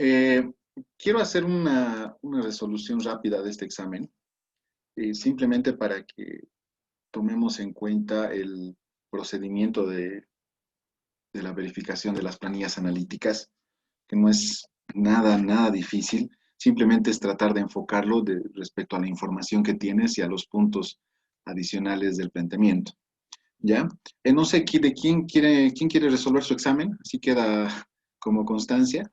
Eh, quiero hacer una resolución rápida de este examen, simplemente para que tomemos en cuenta el procedimiento de la verificación de las planillas analíticas, que no es nada difícil, simplemente es tratar de enfocarlo respecto a la información que tienes y a los puntos adicionales del planteamiento. ¿Ya? No sé de quién quiere resolver su examen, así queda como constancia.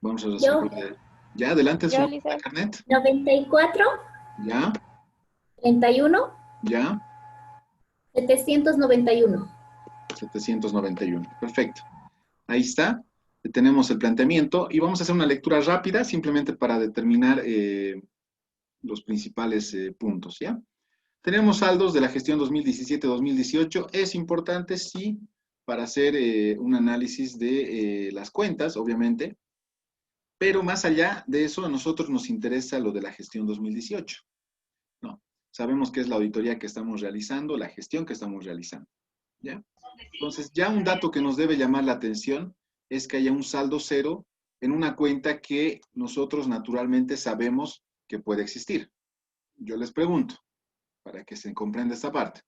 Vamos a Yo, resolver. Ya, adelante su Yo, número de Lice. carnet. 94, Ya, 31, ya, 791. 791. Perfecto. Ahí está. Tenemos el planteamiento y vamos a hacer una lectura rápida simplemente para determinar los principales puntos, ¿ya? Tenemos saldos de la gestión 2017-2018. Es importante, sí, para hacer un análisis de las cuentas, obviamente, pero más allá de eso, a nosotros nos interesa lo de la gestión 2018, ¿no? Sabemos que es la auditoría que estamos realizando, la gestión que estamos realizando, ¿ya? Entonces, ya un dato que nos debe llamar la atención es que haya un saldo cero en una cuenta que nosotros naturalmente sabemos que puede existir. Yo les pregunto, para que se comprenda esta parte.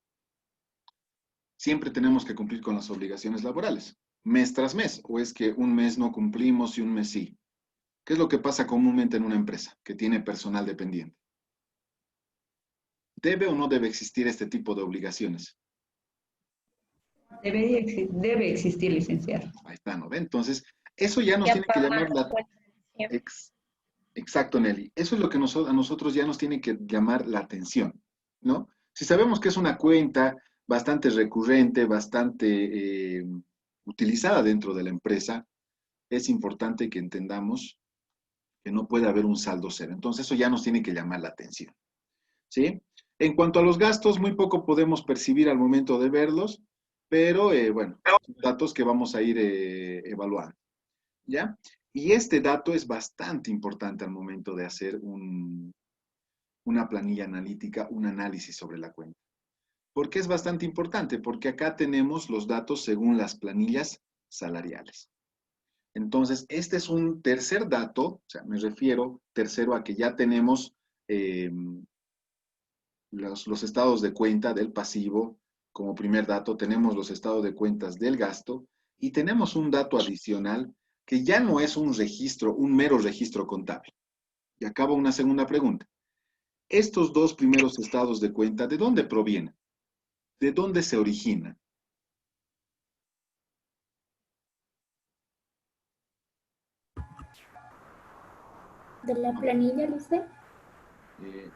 Siempre tenemos que cumplir con las obligaciones laborales, mes tras mes, o es que un mes no cumplimos y un mes sí. ¿Qué es lo que pasa comúnmente en una empresa que tiene personal dependiente? ¿Debe o no debe existir este tipo de obligaciones? Debe existir, licenciado. Ahí está, ¿no ve? Entonces, eso ya nos Ya tiene que llamar pagando la... por siempre. Exacto, Nelly. Eso es lo que a nosotros ya nos tiene que llamar la atención, ¿no? Si sabemos que es una cuenta bastante recurrente, bastante utilizada dentro de la empresa, es importante que entendamos que no puede haber un saldo cero. Entonces, eso ya nos tiene que llamar la atención, ¿sí? En cuanto a los gastos, muy poco podemos percibir al momento de verlos, pero bueno, son datos que vamos a ir evaluando, ¿ya? Y este dato es bastante importante al momento de hacer una planilla analítica, un análisis sobre la cuenta. ¿Por qué es bastante importante? Porque acá tenemos los datos según las planillas salariales. Entonces, este es un tercer dato, o sea, me refiero tercero a que ya tenemos eh, los estados de cuenta del pasivo como primer dato, tenemos los estados de cuentas del gasto y tenemos un dato adicional que ya no es un registro, un mero registro contable. Y acabo una segunda pregunta. Estos dos primeros estados de cuenta, ¿de dónde provienen? ¿De dónde se originan? De la planilla, Luce. Eh,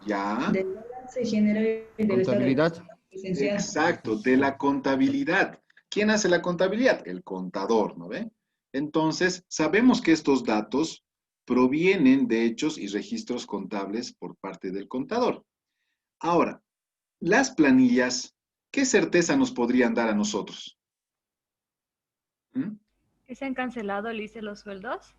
ya, Del balance general y del estado de Contabilidad. cuenta, licenciado. exacto, de la contabilidad. ¿Quién hace la contabilidad? El contador, ¿no ve? Entonces, sabemos que estos datos provienen de hechos y registros contables por parte del contador. Ahora, las planillas, ¿qué certeza nos podrían dar a nosotros? ¿Mm? ¿Que se han cancelado, Lice, los sueldos?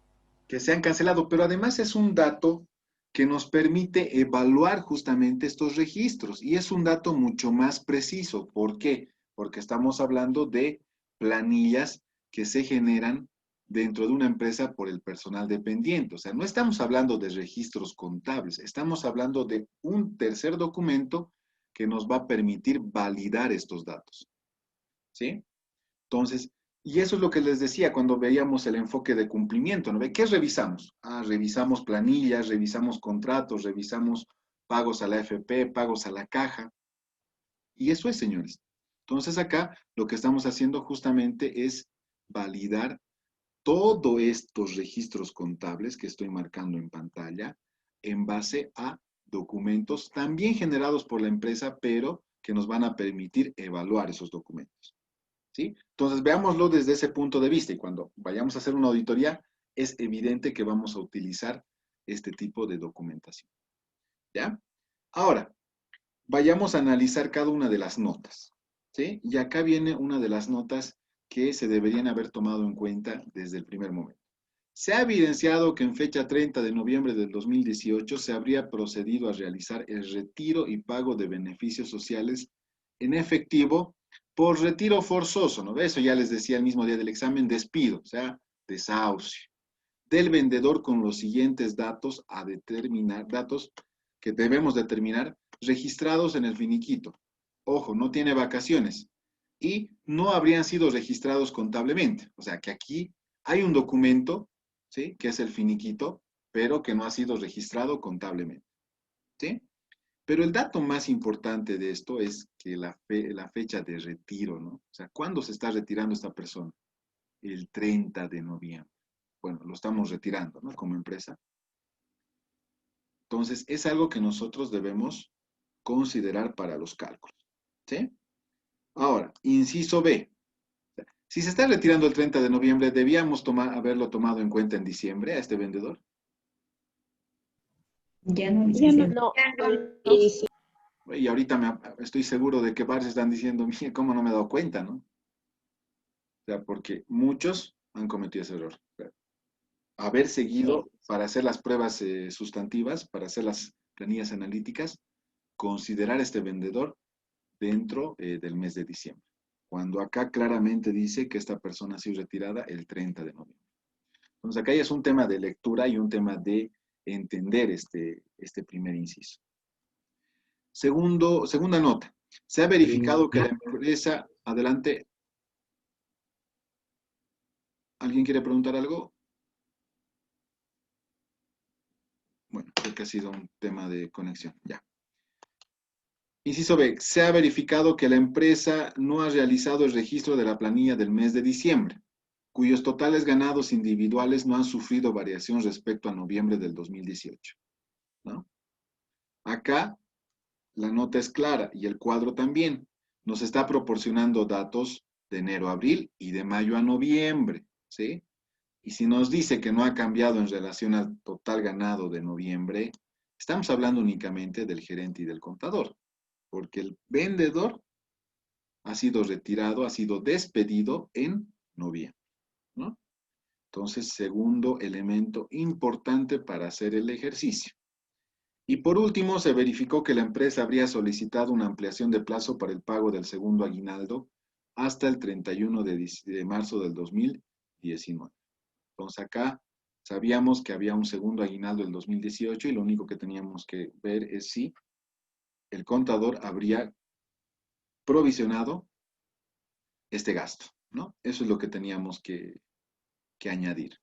Que se han cancelado, pero además es un dato que nos permite evaluar justamente estos registros y es un dato mucho más preciso. ¿Por qué? Porque estamos hablando de planillas que se generan dentro de una empresa por el personal dependiente. O sea, no estamos hablando de registros contables, estamos hablando de un tercer documento que nos va a permitir validar estos datos. ¿Sí? Entonces, y eso es lo que les decía cuando veíamos el enfoque de cumplimiento, ¿no ve? ¿Qué revisamos? Revisamos planillas, revisamos contratos, revisamos pagos a la AFP, pagos a la caja. Y eso es, señores. Entonces acá lo que estamos haciendo justamente es validar todos estos registros contables que estoy marcando en pantalla en base a documentos también generados por la empresa, pero que nos van a permitir evaluar esos documentos. ¿Sí? Entonces, veámoslo desde ese punto de vista y cuando vayamos a hacer una auditoría, es evidente que vamos a utilizar este tipo de documentación. ¿Ya? Ahora, vayamos a analizar cada una de las notas. ¿Sí? Y acá viene una de las notas que se deberían haber tomado en cuenta desde el primer momento. Se ha evidenciado que en fecha 30 de noviembre del 2018 se habría procedido a realizar el retiro y pago de beneficios sociales en efectivo por retiro forzoso, ¿no? Eso ya les decía el mismo día del examen, despido, o sea, desahucio. del vendedor con los siguientes datos datos que debemos determinar registrados en el finiquito. Ojo, no tiene vacaciones y no habrían sido registrados contablemente. O sea que aquí hay un documento, ¿sí? Que es el finiquito, pero que no ha sido registrado contablemente, ¿sí? Pero el dato más importante de esto es que la fecha de retiro, ¿no? O sea, ¿cuándo se está retirando esta persona? El 30 de noviembre. Bueno, lo estamos retirando, ¿no? Como empresa. Entonces, es algo que nosotros debemos considerar para los cálculos, ¿sí? Ahora, inciso B. Si se está retirando el 30 de noviembre, ¿debíamos haberlo tomado en cuenta en diciembre a este vendedor? Ya no, Ya no. licenciado. No, Sí, sí. Y ahorita estoy seguro de que varios están diciendo, "Mire, ¿cómo no me he dado cuenta, no?" O sea, porque muchos han cometido ese error. O sea, haber seguido para hacer las pruebas sustantivas, para hacer las planillas analíticas, considerar este vendedor dentro del mes de diciembre. Cuando acá claramente dice que esta persona ha sido retirada el 30 de noviembre. Entonces acá ya es un tema de lectura y un tema de entender este primer inciso. Segunda nota. Se ha verificado que la empresa, adelante, ¿alguien quiere preguntar algo? Bueno, creo que ha sido un tema de conexión. Ya. Inciso B. Se ha verificado que la empresa no ha realizado el registro de la planilla del mes de diciembre, cuyos totales ganados individuales no han sufrido variación respecto a noviembre del 2018, ¿no? Acá la nota es clara y el cuadro también. Nos está proporcionando datos de enero a abril y de mayo a noviembre, ¿sí? Y si nos dice que no ha cambiado en relación al total ganado de noviembre, estamos hablando únicamente del gerente y del contador, porque el vendedor ha sido retirado, ha sido despedido en noviembre, ¿no? Entonces, segundo elemento importante para hacer el ejercicio. Y por último, se verificó que la empresa habría solicitado una ampliación de plazo para el pago del segundo aguinaldo hasta el 31 de marzo del 2019. Entonces acá sabíamos que había un segundo aguinaldo del 2018 y lo único que teníamos que ver es si el contador habría provisionado este gasto, ¿no? Eso es lo que teníamos que añadir.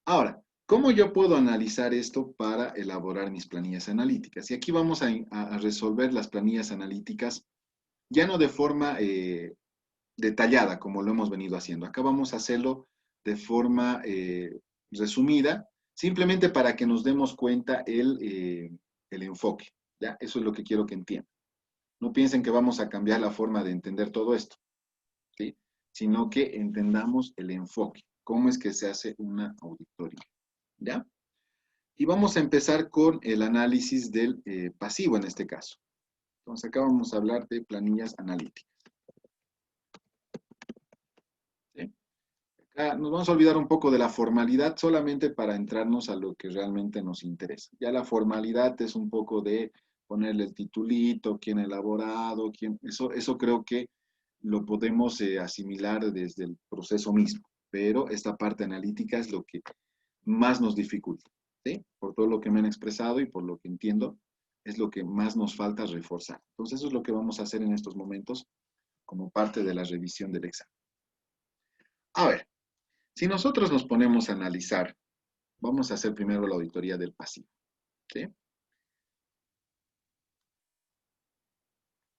Ahora, ¿cómo yo puedo analizar esto para elaborar mis planillas analíticas? Y aquí vamos a resolver las planillas analíticas ya no de forma detallada, como lo hemos venido haciendo. Acá vamos a hacerlo de forma resumida, simplemente para que nos demos cuenta el enfoque, ¿ya? Eso es lo que quiero que entiendan. No piensen que vamos a cambiar la forma de entender todo esto, ¿sí? Sino que entendamos el enfoque, cómo es que se hace una auditoría, ¿ya? Y vamos a empezar con el análisis del pasivo en este caso. Entonces acá vamos a hablar de planillas analíticas. ¿Sí? Acá nos vamos a olvidar un poco de la formalidad solamente para entrarnos a lo que realmente nos interesa. Ya la formalidad es un poco de ponerle el titulito, quién ha elaborado, eso creo que lo podemos asimilar desde el proceso mismo, pero esta parte analítica es lo que más nos dificulta, ¿sí? Por todo lo que me han expresado y por lo que entiendo, es lo que más nos falta reforzar. Entonces, eso es lo que vamos a hacer en estos momentos como parte de la revisión del examen. A ver, si nosotros nos ponemos a analizar, vamos a hacer primero la auditoría del pasivo, ¿sí?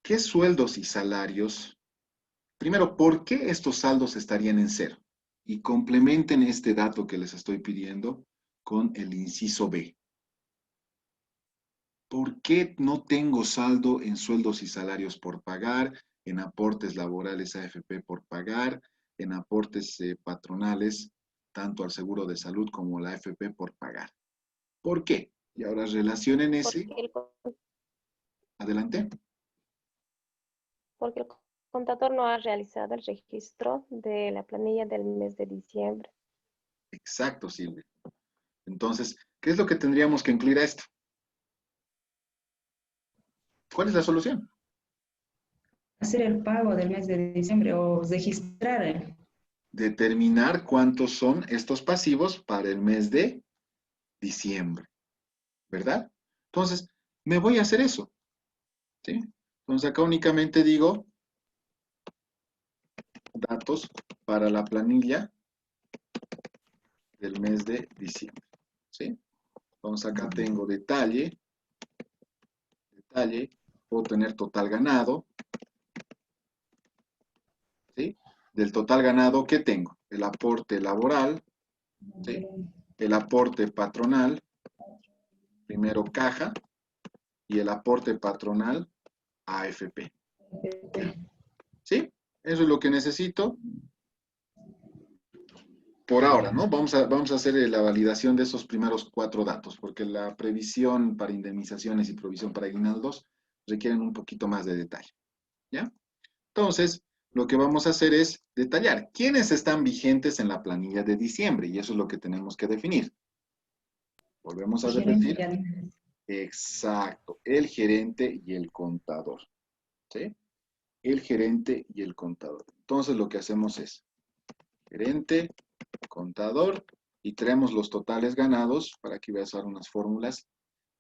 ¿Qué sueldos y salarios? Primero, ¿por qué estos saldos estarían en cero? Y complementen este dato que les estoy pidiendo con el inciso B. ¿Por qué no tengo saldo en sueldos y salarios por pagar, en aportes laborales a AFP por pagar, en aportes patronales, tanto al seguro de salud como a la AFP por pagar? ¿Por qué? Y ahora relacionen ese. Porque Adelante. porque el contador no ha realizado el registro de la planilla del mes de diciembre. Exacto, Silvia. Entonces, ¿qué es lo que tendríamos que incluir a esto? ¿Cuál es la solución? Hacer el pago del mes de diciembre o registrar. determinar cuántos son estos pasivos para el mes de diciembre, ¿verdad? Entonces, me voy a hacer eso, ¿sí? Entonces, acá únicamente digo datos para la planilla del mes de diciembre, ¿sí? Entonces, acá tengo detalle, puedo tener total ganado, ¿sí? Del total ganado, ¿qué tengo? El aporte laboral, ¿sí? El aporte patronal, primero caja, y el aporte patronal AFP. ¿Sí? Eso es lo que necesito por ahora, ¿no? Vamos a hacer la validación de esos primeros 4 datos, porque la previsión para indemnizaciones y provisión para aguinaldos requieren un poquito más de detalle, ¿ya? Entonces, lo que vamos a hacer es detallar quiénes están vigentes en la planilla de diciembre, y eso es lo que tenemos que definir. Volvemos a repetir. Exacto, el gerente y el contador, ¿sí? El gerente y el contador. Entonces, lo que hacemos es gerente, contador, y traemos los totales ganados, para que voy a usar unas fórmulas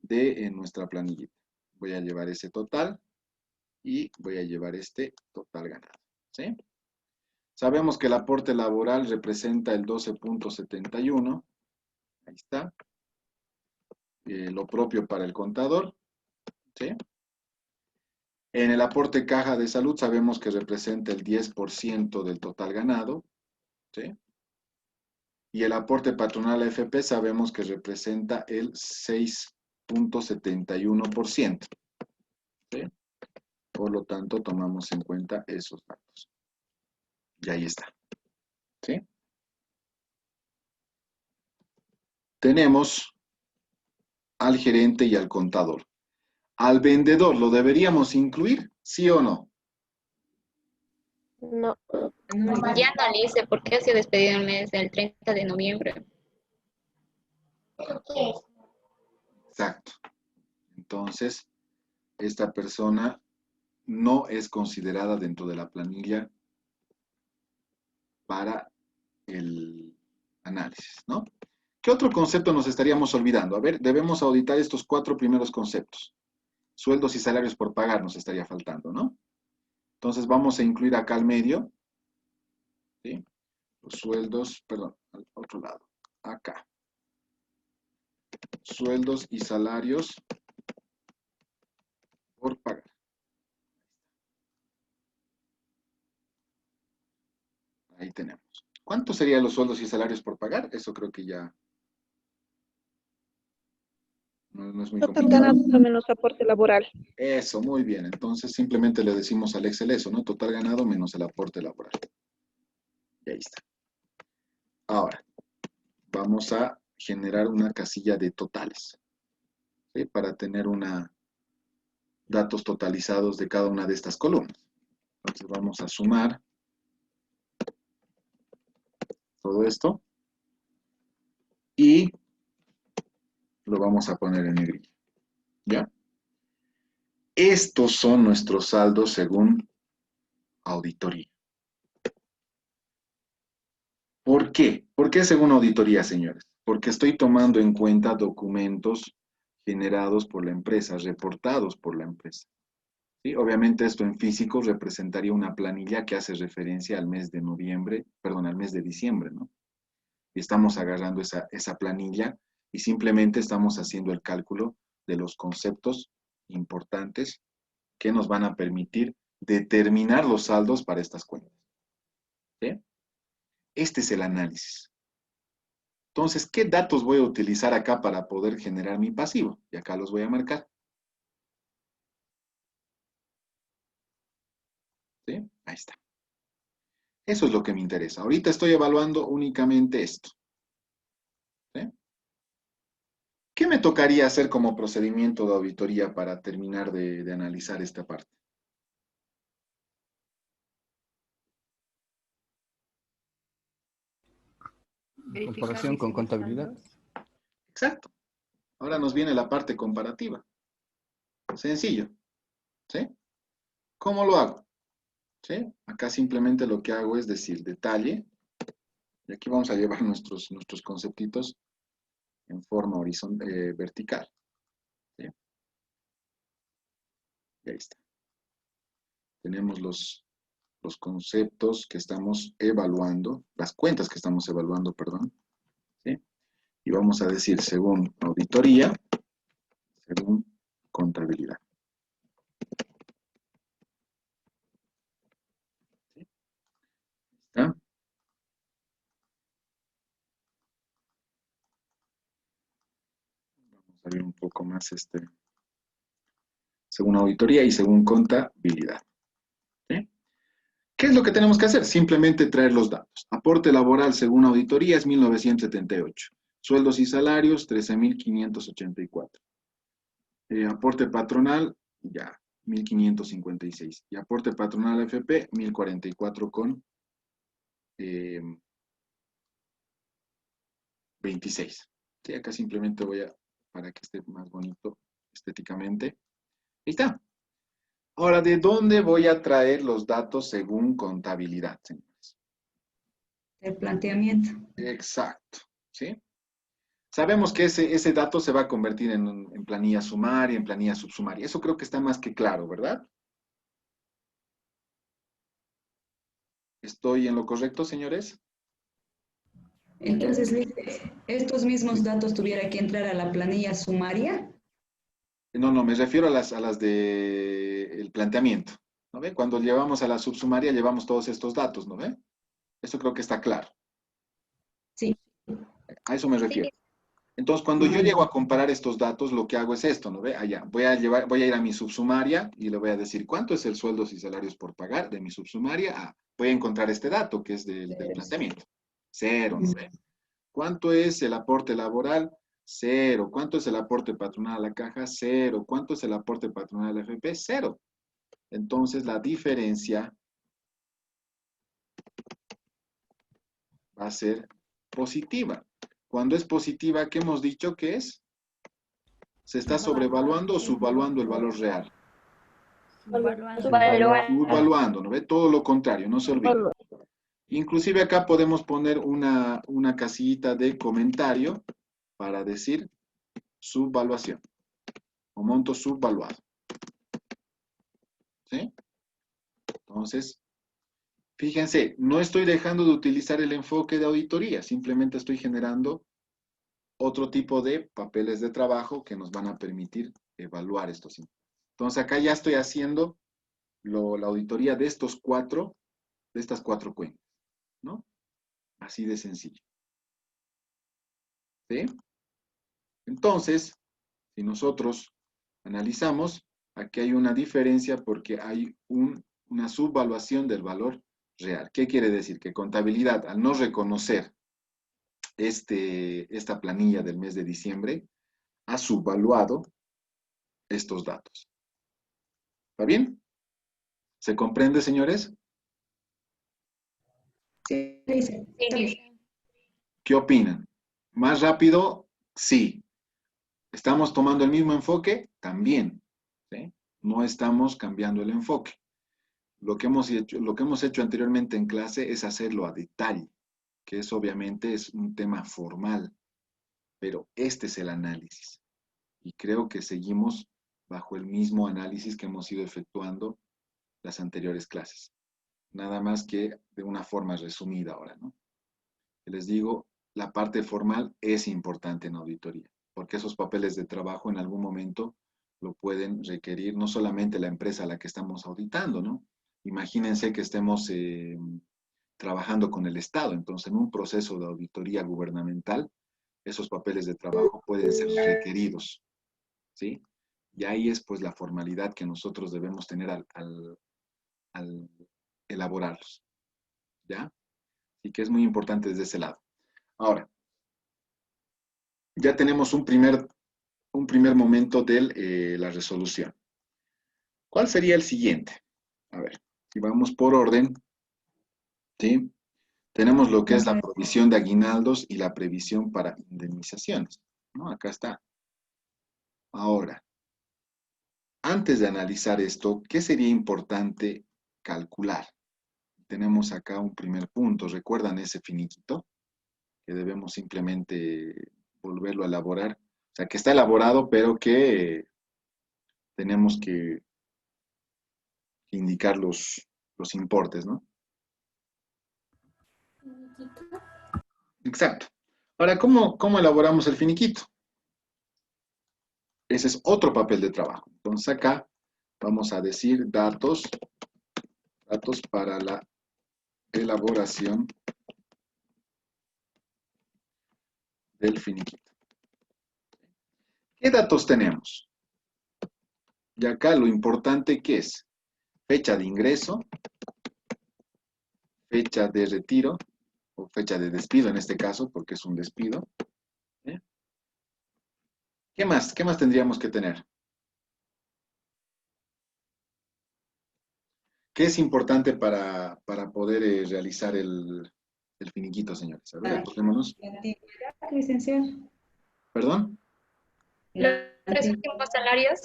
de nuestra planillita. Voy a llevar ese total y voy a llevar este total ganado, ¿sí? Sabemos que el aporte laboral representa el 12.71, ahí está. Lo propio para el contador, ¿sí? En el aporte caja de salud sabemos que representa el 10% del total ganado, ¿sí? Y el aporte patronal a AFP sabemos que representa el 6.71%, ¿sí? Por lo tanto, tomamos en cuenta esos datos. Y ahí está, ¿sí? Tenemos al gerente y al contador. Al vendedor, ¿lo deberíamos incluir? ¿Sí o no? No, Ya no le hice porque ha sido despedido el mes del 30 de noviembre. Exacto. Entonces, esta persona no es considerada dentro de la planilla para el análisis, ¿no? ¿Qué otro concepto nos estaríamos olvidando? A ver, debemos auditar estos 4 primeros conceptos. Sueldos y salarios por pagar nos estaría faltando, ¿no? Entonces vamos a incluir acá al medio, ¿sí? Los sueldos, perdón, al otro lado, acá. Sueldos y salarios por pagar. Ahí tenemos. ¿Cuántos serían los sueldos y salarios por pagar? Eso creo que ya no es muy Total complicado. ganado menos aporte laboral. Eso, muy bien. Entonces simplemente le decimos al Excel eso, ¿no? Total ganado menos el aporte laboral. Y ahí está. Ahora, vamos a generar una casilla de totales, ¿sí? Para tener datos totalizados de cada una de estas columnas. Entonces vamos a sumar todo esto y lo vamos a poner en negrilla, ¿ya? Estos son nuestros saldos según auditoría. ¿Por qué? ¿Por qué según auditoría, señores? Porque estoy tomando en cuenta documentos generados por la empresa, reportados por la empresa. ¿Sí? Obviamente esto en físico representaría una planilla que hace referencia al mes de noviembre, perdón, al mes de diciembre, ¿no? Y estamos agarrando esa planilla y simplemente estamos haciendo el cálculo de los conceptos importantes que nos van a permitir determinar los saldos para estas cuentas. ¿Sí? Este es el análisis. Entonces, ¿qué datos voy a utilizar acá para poder generar mi pasivo? Y acá los voy a marcar. ¿Sí? Ahí está. Eso es lo que me interesa. Ahorita estoy evaluando únicamente esto. ¿Sí? ¿Qué me tocaría hacer como procedimiento de auditoría para terminar de analizar esta parte? Comparación con contabilidad. Exacto. Ahora nos viene la parte comparativa. Sencillo. ¿Sí? ¿Cómo lo hago? ¿Sí? Acá simplemente lo que hago es decir detalle, Y aquí vamos a llevar nuestros conceptitos en forma horizontal, vertical. ¿Sí? Y ahí está. Tenemos los conceptos que estamos evaluando, las cuentas que estamos evaluando, perdón. ¿Sí? Y vamos a decir según auditoría, según contabilidad. ¿Sí? ¿Está? Vamos a ver un poco más según auditoría y según contabilidad. ¿Sí? ¿Qué es lo que tenemos que hacer? Simplemente traer los datos. Aporte laboral según auditoría es 1978. Sueldos y salarios, 13.584. Aporte patronal, ya, 1.556. Y aporte patronal AFP, 1.044 con 26. Sí, acá simplemente voy a, para que esté más bonito estéticamente. Ahí está. Ahora, ¿de dónde voy a traer los datos según contabilidad, señores? El planteamiento. Exacto, ¿sí? Sabemos que ese dato se va a convertir en planilla sumaria, en planilla subsumaria. Eso creo que está más que claro, ¿verdad? ¿Estoy en lo correcto, señores? Entonces, Luis, estos mismos datos tuviera que entrar a la planilla sumaria. No, me refiero a las de el planteamiento, ¿no ve? Cuando llevamos a la subsumaria llevamos todos estos datos, ¿no ve? Eso creo que está claro. Sí. A eso me refiero. Sí, Entonces, cuando yo Ah, llego a comparar estos datos, lo que hago es esto, ¿no ve? Allá, voy a ir a mi subsumaria y le voy a decir cuánto es el sueldos y salarios por pagar de mi subsumaria. Voy a encontrar este dato que es del planteamiento. 0, ¿no ve? ¿Cuánto es el aporte laboral? 0. ¿Cuánto es el aporte patronal a la caja? 0. ¿Cuánto es el aporte patronal a la FP? 0. Entonces, la diferencia va a ser positiva. Cuando es positiva, ¿qué hemos dicho que es? ¿Se está sobrevaluando o subvaluando el valor real? Subvaluando, ¿no ve? Todo lo contrario, no se olvide. Inclusive acá podemos poner una casillita de comentario para decir subvaluación o monto subvaluado. ¿Sí? Entonces, fíjense, no estoy dejando de utilizar el enfoque de auditoría, simplemente estoy generando otro tipo de papeles de trabajo que nos van a permitir evaluar estos impuestos. Entonces, acá ya estoy haciendo la auditoría de estas cuatro cuentas, ¿no? Así de sencillo. ¿Sí? Entonces, si nosotros analizamos, aquí hay una diferencia porque hay una subvaluación del valor real. ¿Qué quiere decir? Que contabilidad, al no reconocer esta planilla del mes de diciembre, ha subvaluado estos datos. ¿Está bien? ¿Se comprende, señores? sí, dice. Está bien. ¿Qué opinan? ¿Más rápido? Sí. ¿Estamos tomando el mismo enfoque? También. ¿Sí? No estamos cambiando el enfoque. Lo que hemos hecho anteriormente en clase es hacerlo a detalle, que eso obviamente es un tema formal, pero este es el análisis. Y creo que seguimos bajo el mismo análisis que hemos ido efectuando las anteriores clases. Nada más que de una forma resumida ahora, ¿no? Les digo, la parte formal es importante en auditoría, porque esos papeles de trabajo en algún momento lo pueden requerir no solamente la empresa a la que estamos auditando, ¿no? Imagínense que estemos trabajando con el Estado, entonces en un proceso de auditoría gubernamental, esos papeles de trabajo pueden ser requeridos, ¿sí? Y ahí es pues la formalidad que nosotros debemos tener al elaborarlos, ¿ya? Así que es muy importante desde ese lado. Ahora, ya tenemos un primer momento de la resolución. ¿Cuál sería el siguiente? A ver, si vamos por orden, ¿sí? Tenemos lo que es la provisión de aguinaldos y la previsión para indemnizaciones, ¿no? Acá está. Ahora, antes de analizar esto, ¿qué sería importante calcular? Tenemos acá un primer punto, ¿recuerdan ese finiquito? que debemos simplemente volverlo a elaborar. O sea, que está elaborado, pero que tenemos que indicar los importes, ¿no? Exacto. Ahora, ¿cómo elaboramos el finiquito? Ese es otro papel de trabajo. Entonces acá vamos a decir datos para la elaboración del finiquito. ¿Qué datos tenemos? Y acá lo importante que es fecha de ingreso, fecha de retiro, o fecha de despido en este caso, porque es un despido. ¿Eh? ¿Qué más? ¿Qué más tendríamos que tener? ¿Qué es importante para poder realizar el finiquito, señores? A ver, acordémonos. La antigüedad, licenciado. ¿Perdón? Los La tres antigüedad. últimos salarios.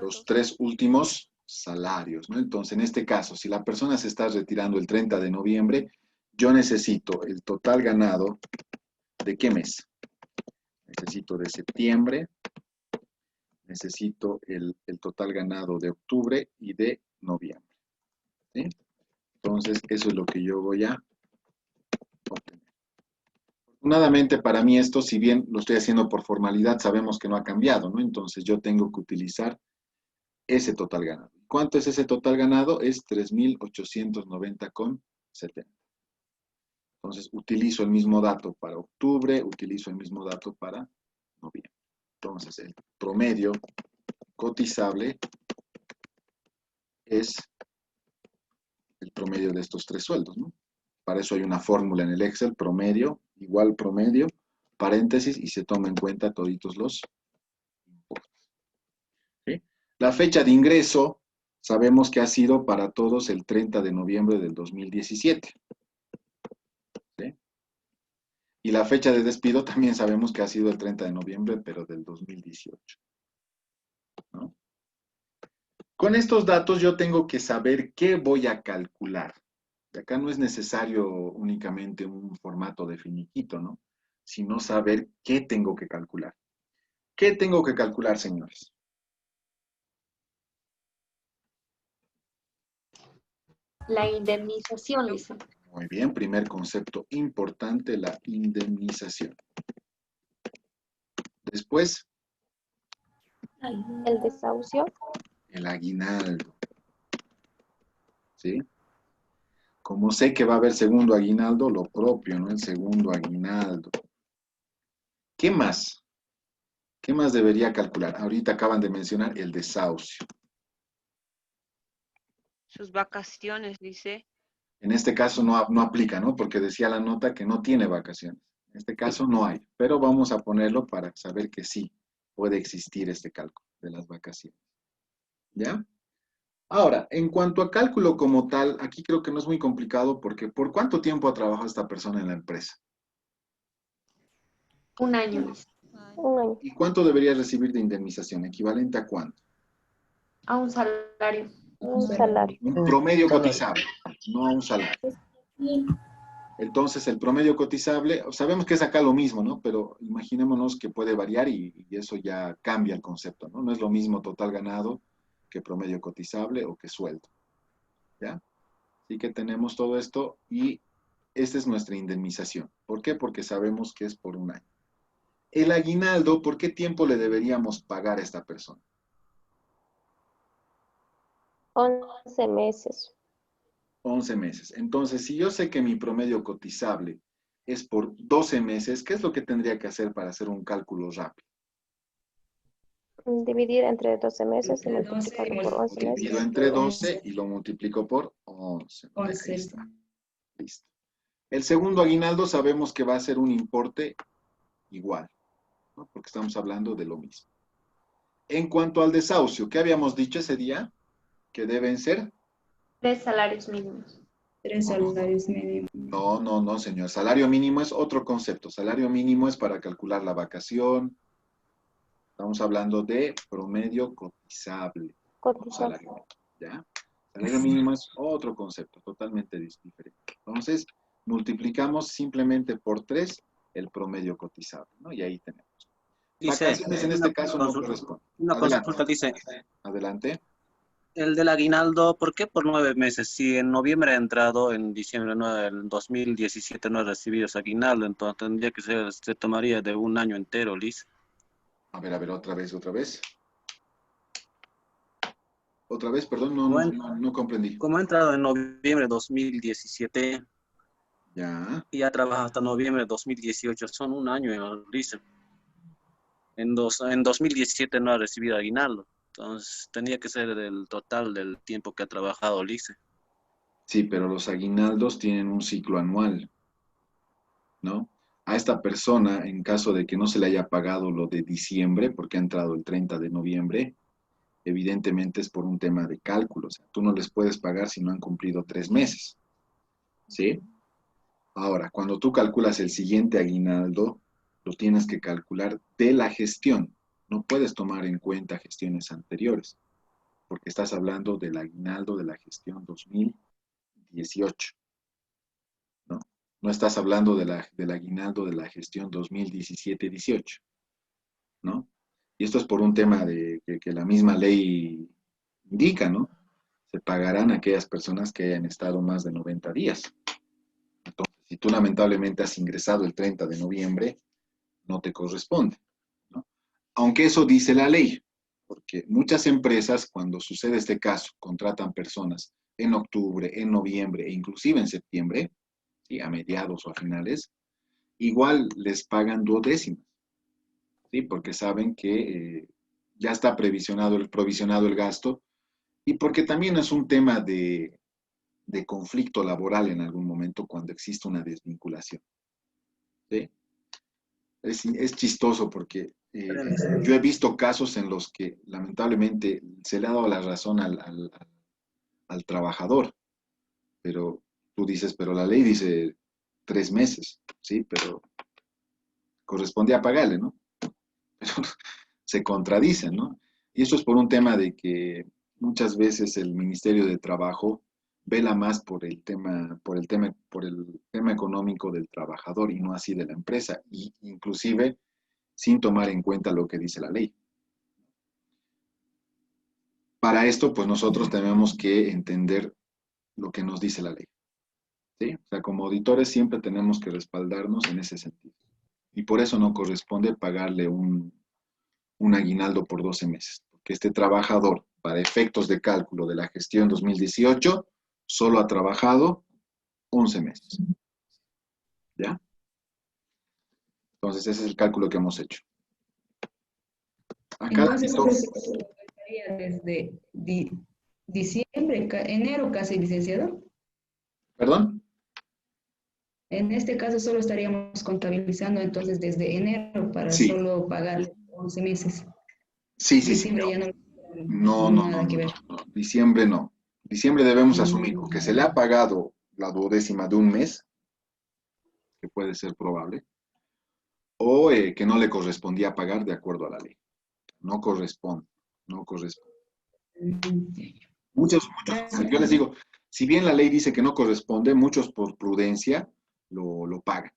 Los 3 últimos salarios, ¿no? Entonces, en este caso, si la persona se está retirando el 30 de noviembre, yo necesito el total ganado ¿de qué mes? Necesito de septiembre, necesito el total ganado de octubre y de noviembre. ¿Sí? Entonces, eso es lo que yo voy a obtener. Afortunadamente para mí esto, si bien lo estoy haciendo por formalidad, sabemos que no ha cambiado, ¿no? Entonces yo tengo que utilizar ese total ganado. ¿Cuánto es ese total ganado? Es 3.890,70. Entonces utilizo el mismo dato para octubre, utilizo el mismo dato para noviembre. Entonces el promedio cotizable es el promedio de estos tres sueldos, ¿no? Para eso hay una fórmula en el Excel, promedio, igual promedio, paréntesis, y se toma en cuenta toditos los importes. ¿Sí? La fecha de ingreso, sabemos que ha sido para todos el 30 de noviembre del 2017. ¿Sí? Y la fecha de despido también sabemos que ha sido el 30 de noviembre, pero del 2018. ¿No? Con estos datos yo tengo que saber qué voy a calcular. Y acá no es necesario únicamente un formato de finiquito, ¿no? Sino saber qué tengo que calcular. ¿Qué tengo que calcular, señores? La indemnización, dice. Muy bien, primer concepto importante, la indemnización. Después, El desahucio, el aguinaldo. ¿Sí? Como sé que va a haber segundo aguinaldo, lo propio, ¿no? El segundo aguinaldo. ¿Qué más? ¿Qué más debería calcular? Ahorita acaban de mencionar el desahucio. Sus vacaciones, dice. En este caso no aplica, ¿no? Porque decía la nota que no tiene vacaciones. En este caso no hay, pero vamos a ponerlo para saber que sí puede existir este cálculo de las vacaciones. ¿Ya? Ahora, en cuanto a cálculo como tal, aquí creo que no es muy complicado porque ¿por cuánto tiempo ha trabajado esta persona en la empresa? Un año, dice. un año, ¿Y cuánto debería recibir de indemnización? ¿Equivalente a cuánto? A un salario. un salario. Un promedio cotizable, no a un salario. Entonces, el promedio cotizable, sabemos que es acá lo mismo, ¿no? Pero imaginémonos que puede variar y eso ya cambia el concepto, ¿no? No es lo mismo total ganado que promedio cotizable o que sueldo, ¿ya? Así que tenemos todo esto y esta es nuestra indemnización. ¿Por qué? Porque sabemos que es por un año. El aguinaldo, ¿por qué tiempo le deberíamos pagar a esta persona? 11 meses. 11 meses. Entonces, si yo sé que mi promedio cotizable es por 12 meses, ¿qué es lo que tendría que hacer para hacer un cálculo rápido? Dividir entre 12 meses y Entre 12 multiplicarlo por 11 Divido meses. entre 12 y lo multiplico por 11. Ahí 11. está. Listo. El segundo aguinaldo sabemos que va a ser un importe igual, ¿no? Porque estamos hablando de lo mismo. En cuanto al desahucio, ¿qué habíamos dicho ese día? Que deben ser 3 salarios mínimos. 3 salarios mínimos. No, señor. Salario mínimo es otro concepto. Salario mínimo es para calcular la vacación. Estamos hablando de promedio cotizable. Cotizable. Salario mínimo, ¿ya? Salario mínimo es otro concepto, totalmente diferente. Entonces, multiplicamos simplemente por 3 el promedio cotizable, ¿no? Y ahí tenemos. Dice, Vacaciones en este caso no corresponde. una Adelante. consulta dice, Adelante. el del aguinaldo, ¿por qué por 9 meses? Si en noviembre ha entrado, en diciembre del 2017 no ha recibido ese aguinaldo, entonces tendría que ser, se tomaría de un año entero, Liz. A ver, otra vez. Otra vez, perdón, Como, en- no comprendí. como ha entrado en noviembre de 2017 Ya. y ha trabajado hasta noviembre de 2018, son un año, Liz. En 2017 no ha recibido aguinaldo, entonces tendría que ser el total del tiempo que ha trabajado, Liz. Sí, pero los aguinaldos tienen un ciclo anual, ¿no? A esta persona, en caso de que no se le haya pagado lo de diciembre, porque ha entrado el 30 de noviembre, evidentemente es por un tema de cálculo. O sea, tú no les puedes pagar si no han cumplido 3 meses, ¿sí? Ahora, cuando tú calculas el siguiente aguinaldo, lo tienes que calcular de la gestión. No puedes tomar en cuenta gestiones anteriores, porque estás hablando del aguinaldo de la gestión 2018, ¿no? No estás hablando del aguinaldo de la gestión 2017-18, ¿no? Y esto es por un tema de que la misma ley indica, ¿no? Se pagarán a aquellas personas que hayan estado más de 90 días. Entonces, si tú lamentablemente has ingresado el 30 de noviembre, no te corresponde, ¿no? Aunque eso dice la ley, porque muchas empresas, cuando sucede este caso, contratan personas en octubre, en noviembre e inclusive en septiembre, ¿sí? A mediados o a finales, igual les pagan duodécimas, ¿sí? Porque saben que ya está provisionado el gasto y porque también es un tema de conflicto laboral en algún momento cuando existe una desvinculación, ¿sí? Es chistoso porque yo he visto casos en los que lamentablemente se le ha dado la razón al trabajador, pero tú dices, pero la ley dice 3 meses, ¿sí? Pero corresponde a pagarle, ¿no? Pero se contradicen, ¿no? Y eso es por un tema de que muchas veces el Ministerio de Trabajo vela más por el tema económico del trabajador y no así de la empresa, y inclusive sin tomar en cuenta lo que dice la ley. Para esto, pues nosotros tenemos que entender lo que nos dice la ley, ¿sí? O sea, como auditores siempre tenemos que respaldarnos en ese sentido. Y por eso no corresponde pagarle un aguinaldo por 12 meses, porque este trabajador, para efectos de cálculo de la gestión 2018, solo ha trabajado 11 meses. ¿Ya? Entonces, ese es el cálculo que hemos hecho. Acá, Entonces, estaría desde diciembre, enero casi, licenciado. ¿perdón? En este caso solo estaríamos contabilizando entonces desde enero para Sí, solo pagar 11 meses. sí. Diciembre ya No, nada que ver. Diciembre no. Diciembre debemos asumir Mm. que se le ha pagado la duodécima de un mes, que puede ser probable, o que no le correspondía pagar de acuerdo a la ley. No corresponde, no corresponde. Muchos, Gracias. yo les digo, si bien la ley dice que no corresponde, muchos por prudencia lo pagan,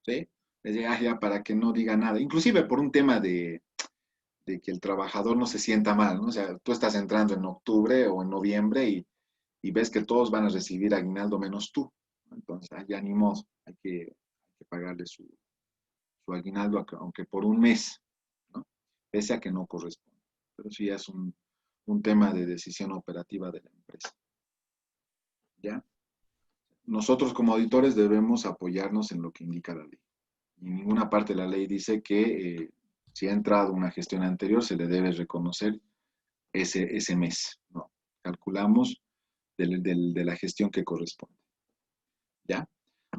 ¿sí? Les digo, ya para que no diga nada, inclusive por un tema de que el trabajador no se sienta mal, ¿no? O sea, tú estás entrando en octubre o en noviembre y ves que todos van a recibir aguinaldo menos tú. Entonces, ya ni modo, hay que pagarle su aguinaldo, aunque por un mes, ¿no? Pese a que no corresponde. Pero sí es un tema de decisión operativa de la empresa. ¿Ya? Nosotros como auditores debemos apoyarnos en lo que indica la ley. Y en ninguna parte de la ley dice que si ha entrado una gestión anterior se le debe reconocer ese mes. No, calculamos de la gestión que corresponde. ¿Ya?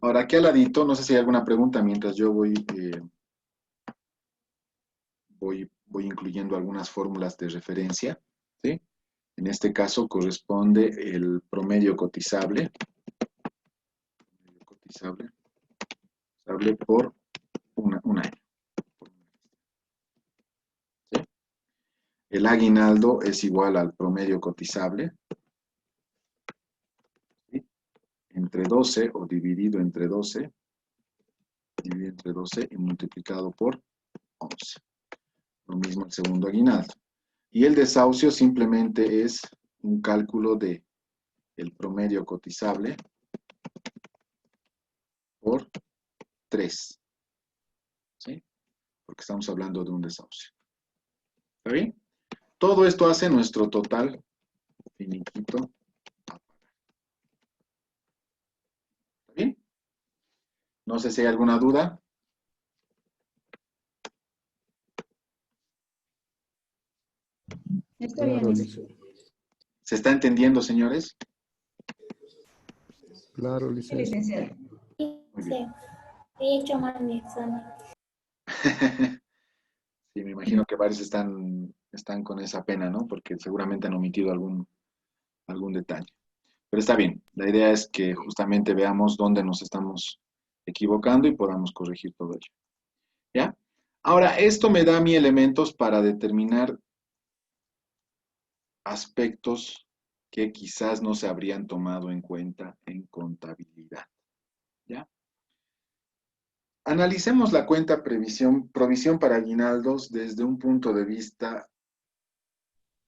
Ahora, aquí al ladito, no sé si hay alguna pregunta mientras yo voy incluyendo algunas fórmulas de referencia, ¿sí? En este caso corresponde el promedio cotizable por un año. ¿Sí? El aguinaldo es igual al promedio cotizable, ¿sí? En entre 12 o dividido entre 12 y multiplicado por 11. Lo mismo el segundo aguinaldo. Y el desahucio simplemente es un cálculo de el promedio cotizable por 3. ¿Sí? Porque estamos hablando de un desahucio. ¿Está bien? Todo esto hace nuestro total finiquito a pagar. ¿Está bien? No sé si hay alguna duda. Está bien, Claro, licenciado. licenciado. ¿Se está entendiendo, señores? Claro, Sí, licenciado. licenciado. Muy bien. He hecho mal mi examen. Sí, me imagino que varios están con esa pena, ¿no? Porque seguramente han omitido algún detalle. Pero está bien. La idea es que justamente veamos dónde nos estamos equivocando y podamos corregir todo ello. ¿Ya? Ahora, esto me da a mí elementos para determinar aspectos que quizás no se habrían tomado en cuenta en contabilidad. ¿Ya? Analicemos la cuenta provisión para aguinaldos desde un punto de vista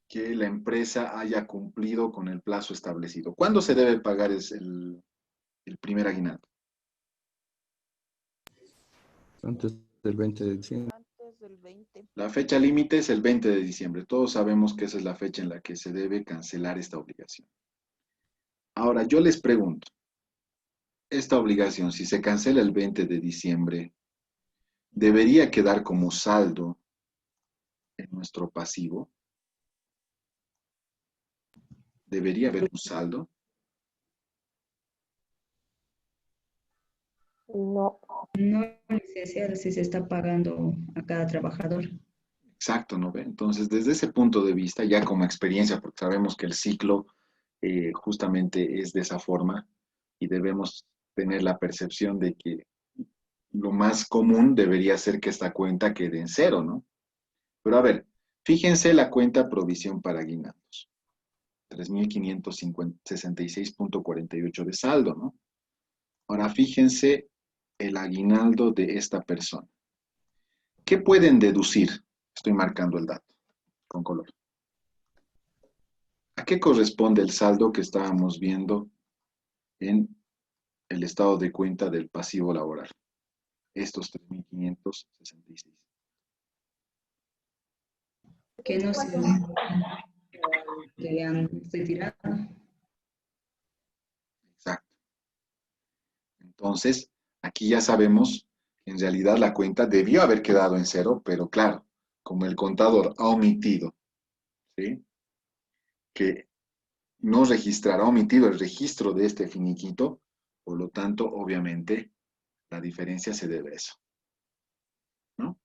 que la empresa haya cumplido con el plazo establecido. ¿Cuándo se debe pagar el primer aguinaldo? Antes del 20 de diciembre. Antes del 20. La fecha límite es el 20 de diciembre. Todos sabemos que esa es la fecha en la que se debe cancelar esta obligación. Ahora, yo les pregunto, esta obligación, si se cancela el 20 de diciembre, ¿debería quedar como saldo en nuestro pasivo? ¿Debería haber un saldo? No. No, licenciado, si se está pagando a cada trabajador. Exacto, ¿no ve? Entonces, desde ese punto de vista, ya como experiencia, porque sabemos que el ciclo justamente es de esa forma y debemos tener la percepción de que lo más común debería ser que esta cuenta quede en cero, ¿no? Pero a ver, fíjense la cuenta provisión para aguinaldos. 3.566.48 de saldo, ¿no? Ahora fíjense el aguinaldo de esta persona. ¿Qué pueden deducir? Estoy marcando el dato con color. ¿A qué corresponde el saldo que estábamos viendo en el estado de cuenta del pasivo laboral? Estos 3.566. Que no se que han retirado. Exacto. Entonces, aquí ya sabemos que en realidad la cuenta debió haber quedado en cero, pero claro, como el contador ha omitido, ¿sí? Que no registrará, ha omitido el registro de este finiquito, por lo tanto, obviamente, la diferencia se debe a eso, ¿no?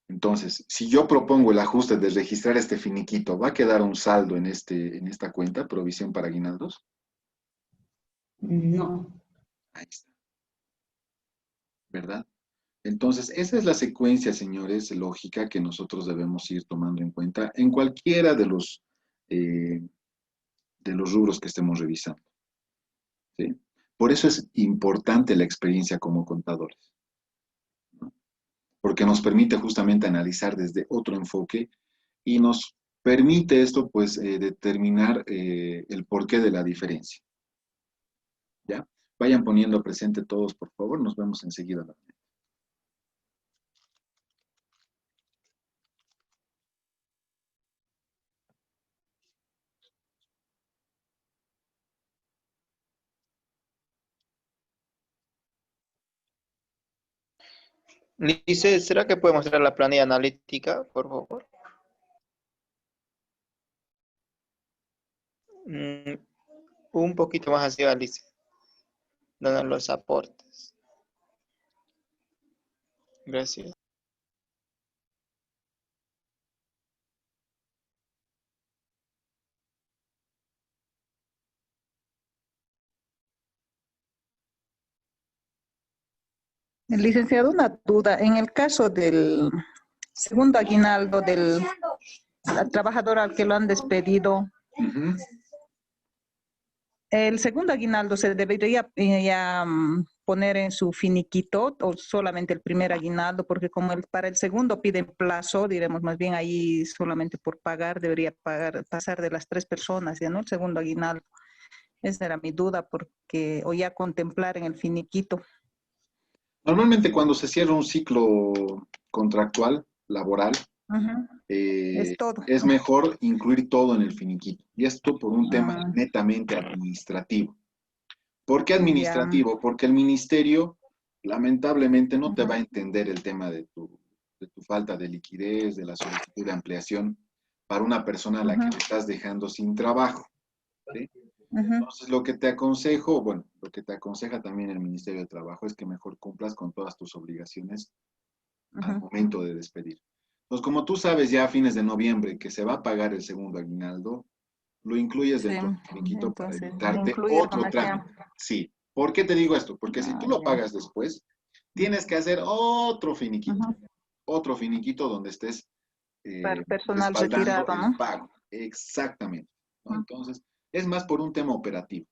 Entonces, si yo propongo el ajuste de registrar este finiquito, ¿va a quedar un saldo en esta cuenta, provisión para aguinaldos? No. Ahí está. ¿Verdad? Entonces, esa es la secuencia, señores, lógica que nosotros debemos ir tomando en cuenta en cualquiera de los rubros que estemos revisando. ¿Sí? Por eso es importante la experiencia como contadores, ¿no? Porque nos permite justamente analizar desde otro enfoque y nos permite esto, pues, determinar el porqué de la diferencia. ¿Ya? Vayan poniendo presente todos, por favor. Nos vemos enseguida. Lice, ¿será que puede mostrar la planilla analítica, por favor? Un poquito más hacia Lice, donde los aportes. Gracias. Licenciado, una duda. En el caso del segundo aguinaldo del trabajador al que lo han despedido, El segundo aguinaldo se debería ya poner en su finiquito o solamente el primer aguinaldo, porque como para el segundo piden plazo, diremos más bien ahí solamente por pagar, debería pasar de las 3 personas, ya no el segundo aguinaldo. Esa era mi duda, porque, o ya contemplar en el finiquito. Normalmente cuando se cierra un ciclo contractual, laboral, Es todo. es mejor incluir todo en el finiquito. Y esto por un tema Ah. netamente administrativo. ¿Por qué administrativo? Porque el ministerio lamentablemente no te va a entender el tema de tu falta de liquidez, de la solicitud de ampliación para una persona a la que le estás dejando sin trabajo. ¿Sí? Entonces, lo que te aconsejo, bueno, lo que te aconseja también el Ministerio de Trabajo es que mejor cumplas con todas tus obligaciones al momento de despedir. Entonces, como tú sabes ya a fines de noviembre que se va a pagar el segundo aguinaldo, lo incluyes dentro del finiquito para evitarte otro trámite. Sí. ¿Por qué te digo esto? Porque si tú lo pagas después, tienes que hacer otro finiquito donde estés para el personal respaldando retirado, el ¿no? pago. Exactamente. ¿No? Entonces, es más por un tema operativo.